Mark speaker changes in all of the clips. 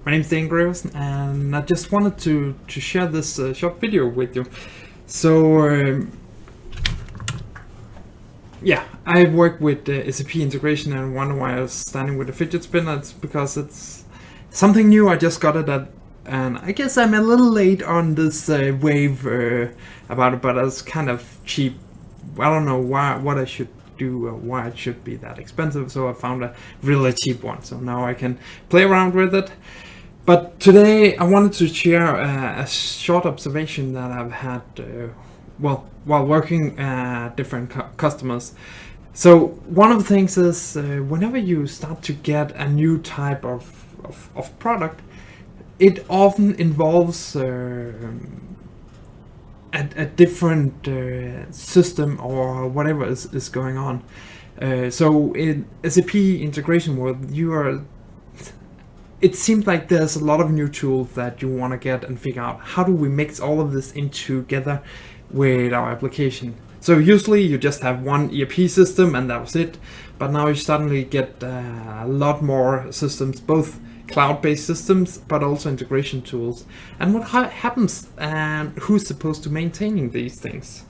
Speaker 1: My name is Dane Graves, and I just wanted to share this short video with you. So, I work with SAP integration, and wonder why I was standing with a fidget spinner. It's because it's something new. I just got it at, and I guess I'm a little late on this wave about it, but it's kind of cheap. I don't know what I should do, why it should be that expensive, so I found a really cheap one. So now I can play around with it. But today I wanted to share a short observation that I've had while working at different customers. So one of the things is whenever you start to get a new type of product, it often involves a different system or whatever is going on. So in SAP integration world, it seems like there's a lot of new tools that you want to get and figure out how do we mix all of this in together with our application. So usually you just have one ERP system and that was it, but now you suddenly get a lot more systems, both cloud-based systems but also integration tools. And what happens, and who's supposed to maintaining these things?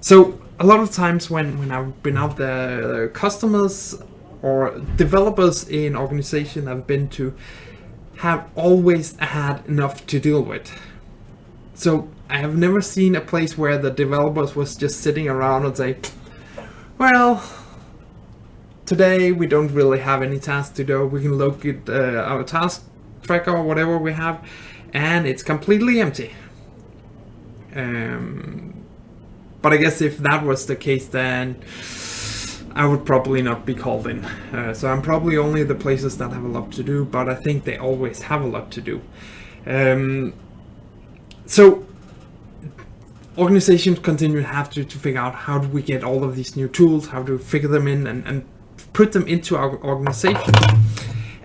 Speaker 1: So a lot of times when I've been out there, customers or developers in organization I've been to have always had enough to deal with. So I have never seen a place where the developers was just sitting around and say, well, today we don't really have any tasks to do. We can look at our task tracker or whatever we have, and it's completely empty. But I guess if that was the case, then I would probably not be called in. So I'm probably only the places that have a lot to do, but I think they always have a lot to do. So organizations continue to have to figure out how do we get all of these new tools, how to figure them in and put them into our organization.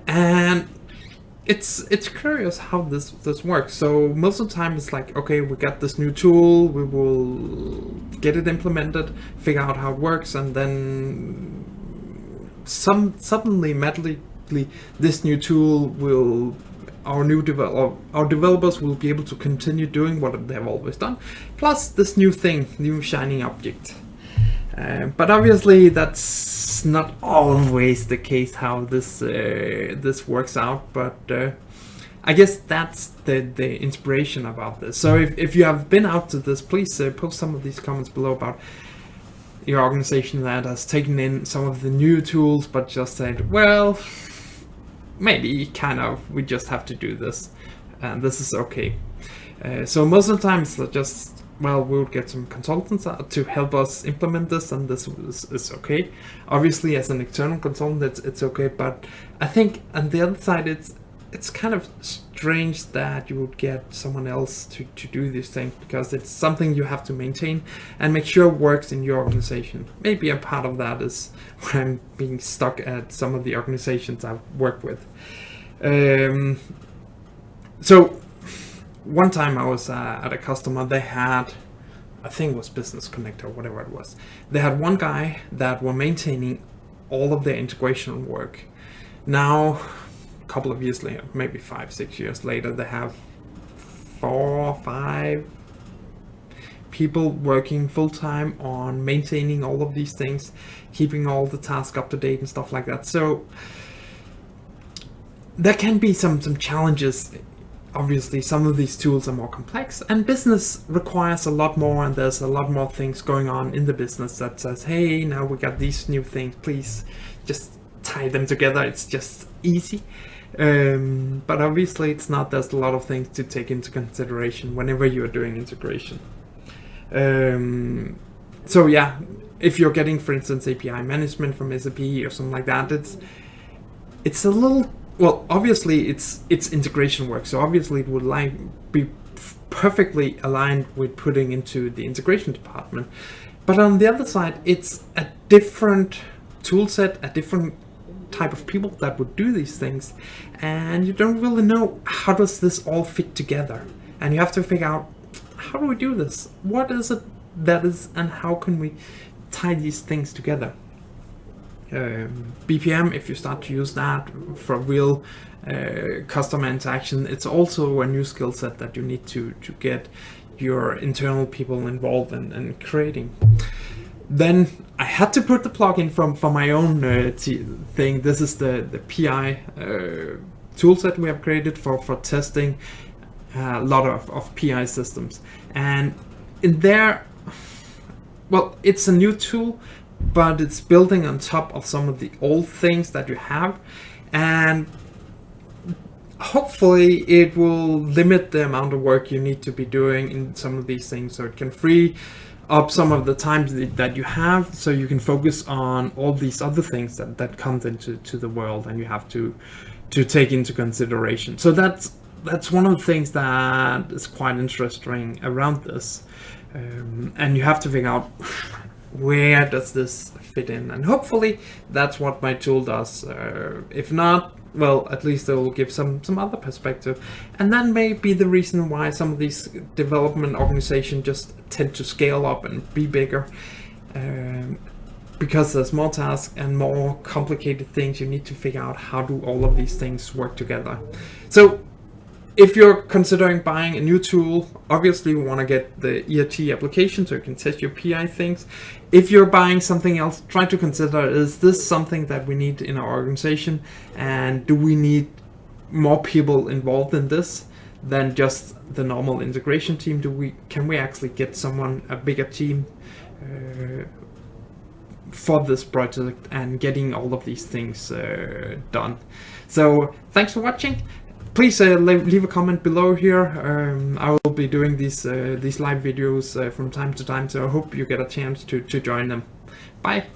Speaker 1: And it's curious how this works. So most of the time it's like, okay, we got this new tool, we will get it implemented, figure out how it works, and then suddenly magically this new tool will, our developers will be able to continue doing what they have always done, plus this new thing, new shiny object. But obviously that's not always the case how this works out, but I guess that's the inspiration about this. So if you have been out to this, please post some of these comments below about your organization that has taken in some of the new tools but just said, well, maybe kind of we just have to do this and this is okay. So most of the time it's just, well, we'll get some consultants to help us implement this, and this is okay. Obviously, as an external consultant, it's okay, but I think on the other side, it's kind of strange that you would get someone else to do these things, because it's something you have to maintain and make sure works in your organization. Maybe a part of that is where I'm being stuck at some of the organizations I've worked with. So one time I was at a customer, they had, I think it was Business Connect or whatever it was. They had one guy that were maintaining all of their integration work. Now, a couple of years later, maybe 5-6 years later, they have 4 or 5 people working full-time on maintaining all of these things, keeping all the tasks up to date and stuff like that. So there can be some challenges. Obviously, some of these tools are more complex, and business requires a lot more, and there's a lot more things going on in the business that says, hey, now we got these new things, please just tie them together. It's just easy. But obviously it's not. There's a lot of things to take into consideration whenever you're doing integration. So yeah, if you're getting, for instance, API management from SAP or something like that, it's a little, well, obviously it's integration work, so obviously it would be perfectly aligned with putting into the integration department. But on the other side, it's a different tool set, a different type of people that would do these things, and you don't really know how does this all fit together, and you have to figure out, how do we do this? What is it that is, and how can we tie these things together? BPM, if you start to use that for real customer interaction, it's also a new skill set that you need to get your internal people involved in creating. Then I had to put the plugin for my own thing. This is the PI toolset we have created for testing a lot of PI systems. And in there, well, it's a new tool, but it's building on top of some of the old things that you have, and hopefully it will limit the amount of work you need to be doing in some of these things, so it can free up some of the time that you have, so you can focus on all these other things that comes into the world and you have to take into consideration. So that's one of the things that is quite interesting around this, and you have to figure out where does this fit in, and hopefully that's what my tool does. If not, well, at least it will give some other perspective, and that may be the reason why some of these development organizations just tend to scale up and be bigger, because there's more tasks and more complicated things. You need to figure out how do all of these things work together. So if you're considering buying a new tool, obviously you want to get the ERT application so you can test your PI things. If you're buying something else, try to consider, is this something that we need in our organization, and do we need more people involved in this than just the normal integration team? Can we actually get a bigger team for this project and getting all of these things done? So thanks for watching. Please leave a comment below here. I will be doing these live videos from time to time, so I hope you get a chance to join them. Bye.